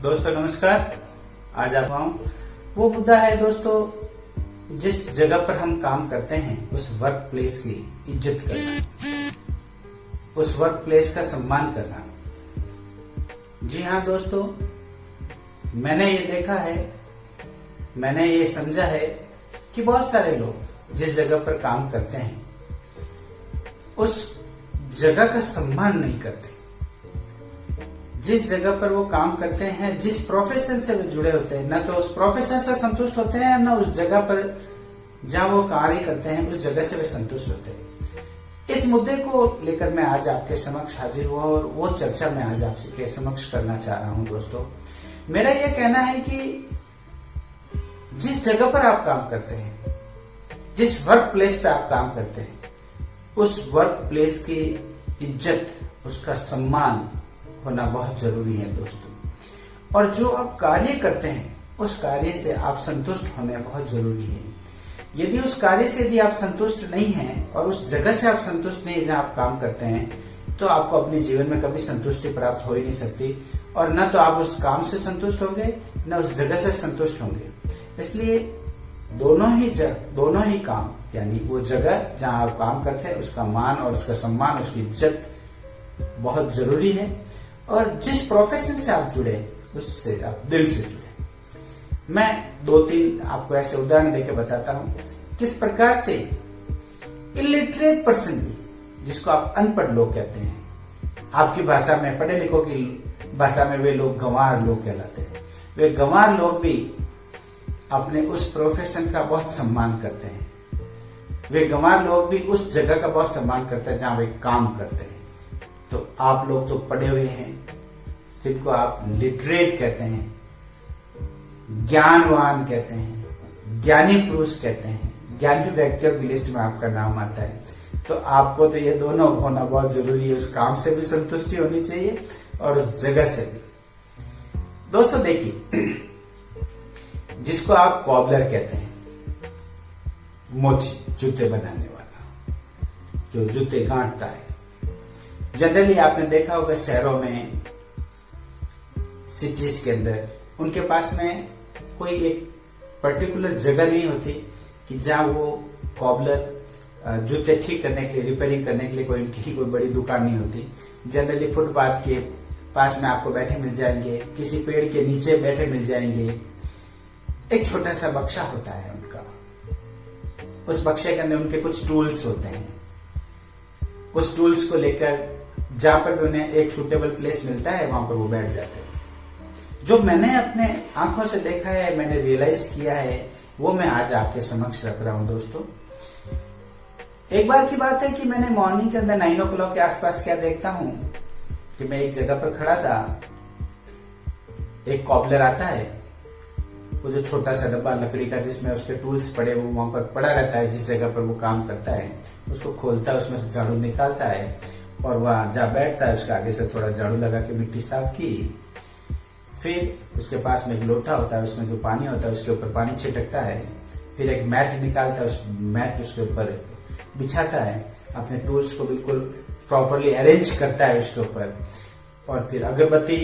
दोस्तों नमस्कार। आज आप वो मुद्दा है दोस्तों, जिस जगह पर हम काम करते हैं उस वर्क प्लेस की इज्जत करना, उस वर्क प्लेस का सम्मान करना। जी हाँ दोस्तों, मैंने ये देखा है, मैंने ये समझा है कि बहुत सारे लोग जिस जगह पर काम करते हैं उस जगह का सम्मान नहीं करते। जिस जगह पर वो काम करते हैं, जिस प्रोफेशन से वो जुड़े होते हैं, न तो उस प्रोफेशन से संतुष्ट होते हैं, न उस जगह पर जहां वो कार्य करते हैं उस जगह से वे संतुष्ट होते हैं। इस मुद्दे को लेकर मैं आज आपके समक्ष हाजिर हुआ और वो चर्चा मैं आज आपके समक्ष करना चाह रहा हूं। दोस्तों, मेरा यह कहना है कि जिस जगह पर आप काम करते हैं, जिस वर्क प्लेस पे आप काम करते हैं, उस वर्क प्लेस की इज्जत, उसका सम्मान होना बहुत जरूरी है दोस्तों। और जो आप कार्य करते हैं उस कार्य से आप संतुष्ट होने बहुत जरूरी है। यदि उस कार्य से यदि आप संतुष्ट नहीं हैं और उस जगह से आप संतुष्ट नहीं है जहां आप काम करते हैं, तो आपको अपने जीवन में कभी संतुष्टि प्राप्त हो ही नहीं सकती। और न तो आप उस काम से संतुष्ट होंगे, न उस जगह से संतुष्ट होंगे। इसलिए दोनों ही काम, यानी वो जगह जहां आप काम करते हैं उसका मान और उसका सम्मान, उसकी इज्जत बहुत जरूरी है। और जिस प्रोफेशन से आप जुड़े उससे आप दिल से जुड़े। मैं 2-3 आपको ऐसे उदाहरण देकर बताता हूं किस प्रकार से इलिटरेट पर्सन भी, जिसको आप अनपढ़ लोग कहते हैं, आपकी भाषा में, पढ़े लिखों की भाषा में वे लोग गंवार लोग कहलाते हैं। वे गंवार लोग भी अपने उस प्रोफेशन का बहुत सम्मान करते हैं। वे गंवार लोग भी उस जगह का बहुत सम्मान करते हैं जहां वे काम करते हैं। तो आप लोग तो पढ़े हुए हैं, जिनको आप लिटरेट कहते हैं, ज्ञानवान कहते हैं, ज्ञानी पुरुष कहते हैं, ज्ञानी व्यक्तियों की लिस्ट में आपका नाम आता है। तो आपको तो ये दोनों होना बहुत जरूरी है। उस काम से भी संतुष्टि होनी चाहिए और उस जगह से भी। दोस्तों देखिए, जिसको आप कॉबलर कहते हैं, मोची, जूते बनाने वाला, जो जूते गांठता है। जनरली आपने देखा होगा शहरों में, सिटीज के अंदर, उनके पास में कोई एक पर्टिकुलर जगह नहीं होती कि जहां वो कॉबलर जूते ठीक करने के लिए, रिपेयरिंग करने के लिए कोई बड़ी दुकान नहीं होती। जनरली फुटपाथ के पास में आपको बैठे मिल जाएंगे, किसी पेड़ के नीचे बैठे मिल जाएंगे। एक छोटा सा बक्सा होता है उनका, उस बक्से के अंदर उनके कुछ टूल्स होते हैं। उस टूल्स को लेकर जहां पर भी उन्हें एक सूटेबल प्लेस मिलता है वहां पर वो बैठ जाते हैं। जो मैंने अपने आंखों से देखा है, मैंने रियलाइज किया है, वो मैं आज आपके समक्ष रख रहा हूं। दोस्तों, एक बार की बात है कि मैंने मॉर्निंग के अंदर 9 o'clock के आसपास क्या देखता हूं कि मैं एक जगह पर खड़ा था। एक कॉबलर आता है, वो जो छोटा सा डब्बा लकड़ी का जिसमें उसके टूल्स पड़े, वो वहां पर पड़ा रहता है जिस जगह पर वो काम करता है। उसको खोलता है, उसमें से झाड़ू निकालता है और वहां जहां बैठता है उसके आगे से थोड़ा झाड़ू लगा के मिट्टी साफ की। फिर उसके पास में एक लोटा होता है, उसमें जो पानी होता है उसके ऊपर पानी छिटकता है। फिर एक मैट निकालता है, उस मैट उसके ऊपर बिछाता है, अपने टूल्स को बिल्कुल प्रॉपरली अरेंज करता है उसके ऊपर, और फिर अगरबत्ती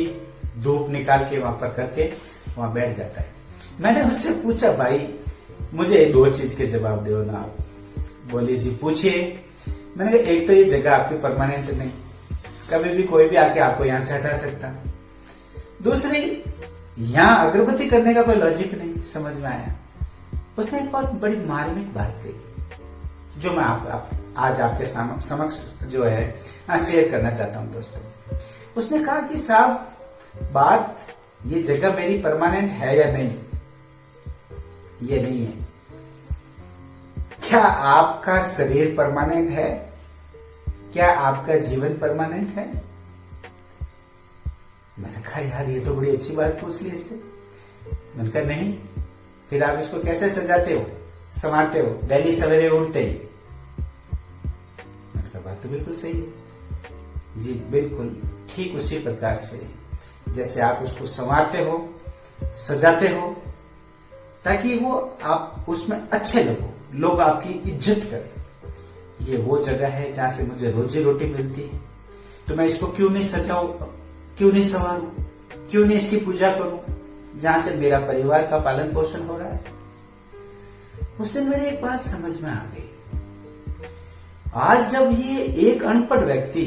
धूप निकाल के वहां पर करके वहां बैठ जाता है। मैंने उससे पूछा, भाई मुझे 2 चीज के जवाब दो ना। बोले जी पूछिए। मैंने कहा, एक तो ये जगह आपकी परमानेंट नहीं, कभी भी कोई भी आके आपको यहां से हटा सकता। दूसरी, यहां अगरबत्ती करने का कोई लॉजिक नहीं समझ में आया। उसने एक बहुत बड़ी मार्मिक बात कही, जो मैं आज आपके समक्ष जो है शेयर करना चाहता हूं। दोस्तों, उसने कहा कि साहब, बात ये जगह मेरी परमानेंट है या नहीं, ये नहीं है। क्या आपका शरीर परमानेंट है? क्या आपका जीवन परमानेंट है? मैंने कहा, यार ये तो बड़ी अच्छी बात पूछ ली इसने। मैंने कहा, नहीं, फिर आप इसको कैसे सजाते हो, संवारते हो डेली सवेरे उठते ही? मैंने कहा, बात तो बिल्कुल सही है जी, बिल्कुल ठीक उसी प्रकार से जैसे आप उसको संवारते हो, सजाते हो, ताकि वो आप उसमें अच्छे लगो, लोग आपकी इज्जत करें। ये वो जगह है जहां से मुझे रोजी रोटी मिलती है, तो मैं इसको क्यों नहीं सजाऊं, क्यों नहीं संवारूं, क्यों नहीं इसकी पूजा करूं जहां से मेरा परिवार का पालन पोषण हो रहा है। उस दिन मेरी एक बात समझ में आ गई। आज जब ये एक अनपढ़ व्यक्ति,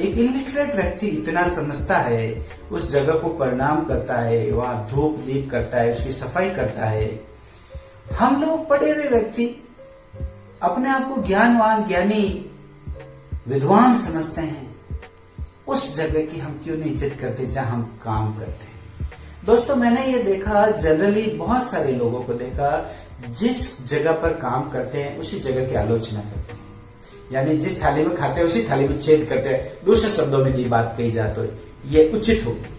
एक इलिटरेट व्यक्ति इतना समझता है, उस जगह को प्रणाम करता है, वहां धूप दीप करता है, उसकी सफाई करता है। हम लोग पढ़े हुए व्यक्ति अपने आप को ज्ञानवान, ज्ञानी, विद्वान समझते हैं। उस जगह की हम क्यों नहीं इज्जत करते जहां हम काम करते हैं। दोस्तों, मैंने ये देखा, जनरली बहुत सारे लोगों को देखा, जिस जगह पर काम करते हैं उसी जगह की आलोचना करते हैं। यानी जिस थाली में खाते हैं उसी थाली में छेद करते हैं। दूसरे शब्दों में ये बात कही जाए तो ये उचित होगी।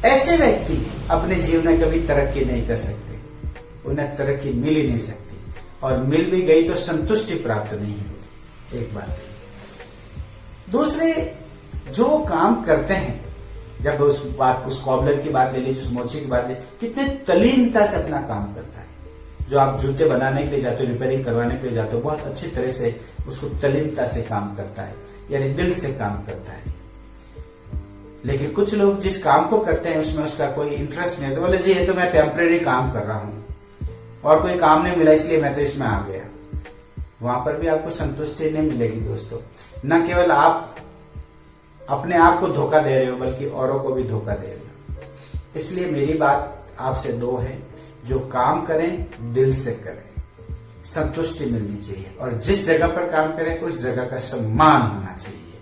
ऐसे व्यक्ति अपने जीवन में कभी तरक्की नहीं कर सकते, उन्हें तरक्की मिल ही नहीं सकती, और मिल भी गई तो संतुष्टि प्राप्त नहीं होगी। एक बात है। दूसरे, जो काम करते हैं, जब उस कॉबलर की बात ले लीजिए, उस मोची की बात ले, कितने तल्लीनता से अपना काम करता है। जो आप जूते बनाने के लिए जाते हो, रिपेयरिंग करवाने के लिए जाते हो, बहुत अच्छी तरह से उसको तल्लीनता से काम करता है, यानी दिल से काम करता है। लेकिन कुछ लोग जिस काम को करते हैं उसमें उसका कोई इंटरेस्ट नहीं है, तो बोले जी ये तो मैं टेम्परेरी काम कर रहा हूं और कोई काम नहीं मिला इसलिए मैं तो इसमें आ गया। वहां पर भी आपको संतुष्टि नहीं मिलेगी दोस्तों। न केवल आप अपने आप को धोखा दे रहे हो, बल्कि औरों को भी धोखा दे रहे हो। इसलिए मेरी बात आपसे दो है, जो काम करें दिल से करें, संतुष्टि मिलनी चाहिए, और जिस जगह पर काम करें उस जगह का सम्मान होना चाहिए।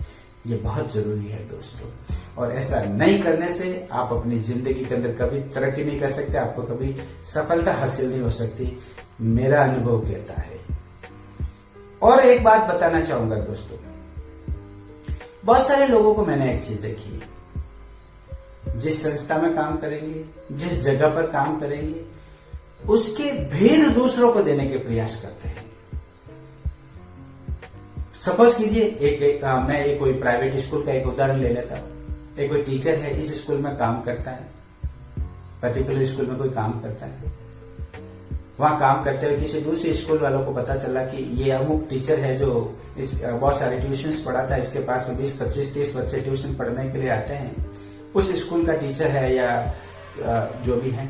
ये बहुत जरूरी है दोस्तों। और ऐसा नहीं करने से आप अपनी जिंदगी के अंदर कभी तरक्की नहीं कर सकते, आपको कभी सफलता हासिल नहीं हो सकती, मेरा अनुभव कहता है। और एक बात बताना चाहूंगा दोस्तों, बहुत सारे लोगों को मैंने एक चीज देखी है, जिस संस्था में काम करेंगे, जिस जगह पर काम करेंगे, उसके भेद दूसरों को देने के प्रयास करते हैं। सपोज कीजिए, मैं कोई प्राइवेट स्कूल का एक उदाहरण ले लेता हूं। एक कोई टीचर है, इस स्कूल में काम करता है, पर्टिकुलर स्कूल में कोई काम करता है। वहां काम करते हुए किसी दूसरे स्कूल वालों को पता चला कि ये अमुक टीचर है जो बहुत सारे ट्यूशंस पढ़ाता है, इसके पास में 20, 25, 30 बच्चे ट्यूशन पढ़ने के लिए आते हैं। उस स्कूल का टीचर है या जो भी है,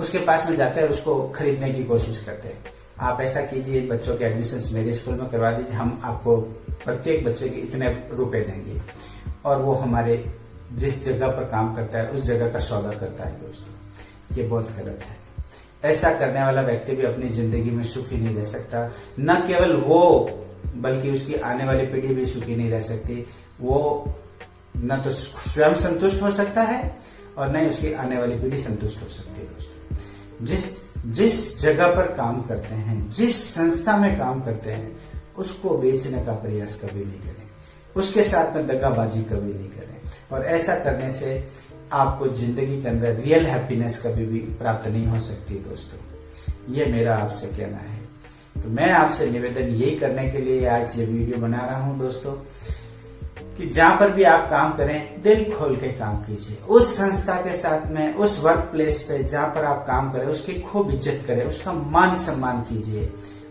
उसके पास में जाते हैं और उसको खरीदने की कोशिश करते हैं। आप ऐसा कीजिए, बच्चों के एडमिशन मेरे स्कूल में करवा दीजिए, हम आपको प्रत्येक बच्चे के इतने रुपए देंगे। और वो हमारे जिस जगह पर काम करता है उस जगह का सौदा करता है। दोस्तों, ये बहुत गलत है। ऐसा करने वाला व्यक्ति भी अपनी जिंदगी में सुखी नहीं रह सकता। न केवल वो, बल्कि उसकी आने वाली पीढ़ी भी सुखी नहीं रह सकती। वो न तो स्वयं संतुष्ट हो सकता है और न ही उसकी आने वाली पीढ़ी संतुष्ट हो सकती है। दोस्तों, जिस जगह पर काम करते हैं, जिस संस्था में काम करते हैं, उसको बेचने का प्रयास कभी नहीं करें, उसके साथ में दगाबाजी कभी नहीं करें। और ऐसा करने से आपको जिंदगी के अंदर रियल हैप्पीनेस कभी भी प्राप्त नहीं हो सकती। दोस्तों, ये मेरा आपसे कहना है। तो मैं आपसे निवेदन यही करने के लिए आज ये वीडियो बना रहा हूं दोस्तों, कि जहां पर भी आप काम करें दिल खोल के काम कीजिए। उस संस्था के साथ में, उस वर्क प्लेस पे जहां पर आप काम करें उसकी खूब इज्जत करें, उसका मान सम्मान कीजिए।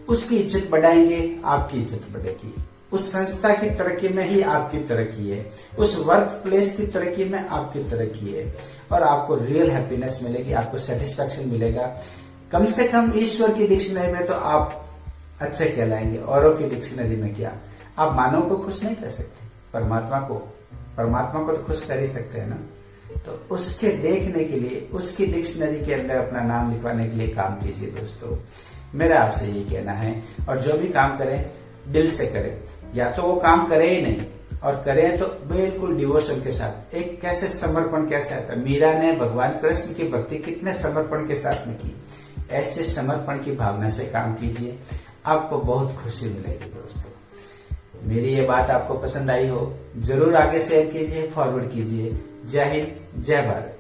उसकी इज्जत बढ़ाएंगे, आपकी इज्जत बढ़ेगी। उस संस्था की तरक्की में ही आपकी तरक्की है, उस वर्क प्लेस की तरक्की में आपकी तरक्की है, और आपको रियल हैप्पीनेस मिलेगी, आपको सेटिस्फैक्शन मिलेगा। कम से कम ईश्वर की डिक्शनरी में तो आप अच्छे कहलाएंगे, औरों की डिक्शनरी में क्या। आप मानव को खुश नहीं कर सकते, परमात्मा को तो खुश कर ही सकते हैं ना। तो उसके देखने के लिए, उसकी डिक्शनरी के अंदर अपना नाम लिखवाने के लिए काम कीजिए। दोस्तों, मेरा आपसे यही कहना है। और जो भी काम करें दिल से करें, या तो वो काम करे ही नहीं, और करें तो बिल्कुल डिवोशन के साथ। एक कैसे समर्पण कैसे आता है, मीरा ने भगवान कृष्ण की भक्ति कितने समर्पण के साथ में की। ऐसे समर्पण की भावना से काम कीजिए, आपको बहुत खुशी मिलेगी। दोस्तों, मेरी ये बात आपको पसंद आई हो, जरूर आगे शेयर कीजिए, फॉरवर्ड कीजिए। जय हिंद, जय भारत।